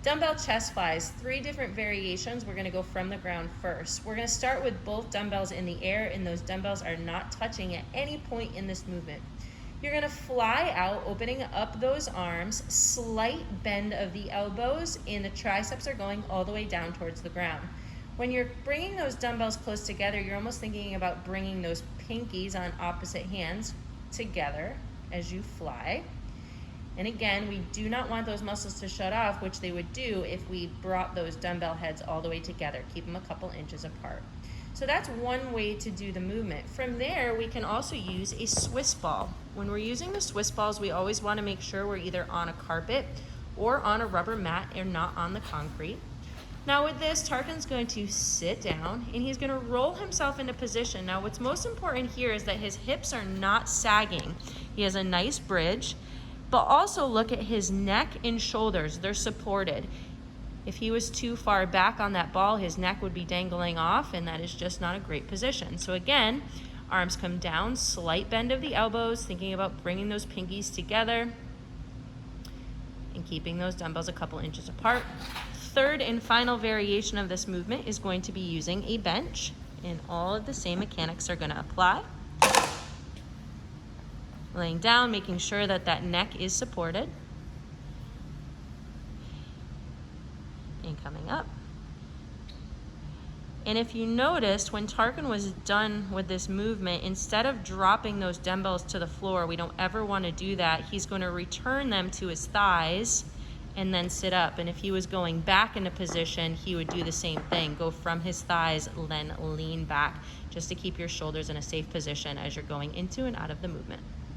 Dumbbell chest flies, 3 different variations. We're gonna go from the ground first. We're gonna start with both dumbbells in the air, and those dumbbells are not touching at any point in this movement. You're gonna fly out, opening up those arms, slight bend of the elbows, and the triceps are going all the way down towards the ground. When you're bringing those dumbbells close together, you're almost thinking about bringing those pinkies on opposite hands together as you fly. And again, we do not want those muscles to shut off, which they would do if we brought those dumbbell heads all the way together. Keep them a couple inches apart. So that's one way to do the movement. From there, we can also use a Swiss ball. When we're using the Swiss balls, we always want to make sure we're either on a carpet or on a rubber mat and not on the concrete. Now with this, Tarkin's going to sit down and he's going to roll himself into position. Now what's most important here is that his hips are not sagging. He has a nice bridge. But also look at his neck and shoulders, they're supported. If he was too far back on that ball, his neck would be dangling off, and that is just not a great position. So again, arms come down, slight bend of the elbows, thinking about bringing those pinkies together and keeping those dumbbells a couple inches apart. Third and final variation of this movement is going to be using a bench, and all of the same mechanics are going to apply. Laying down, making sure that that neck is supported. And coming up. And if you noticed, when Tarkin was done with this movement, instead of dropping those dumbbells to the floor, we don't ever want to do that. He's going to return them to his thighs and then sit up. And if he was going back into position, he would do the same thing. Go from his thighs, then lean back, just to keep your shoulders in a safe position as you're going into and out of the movement.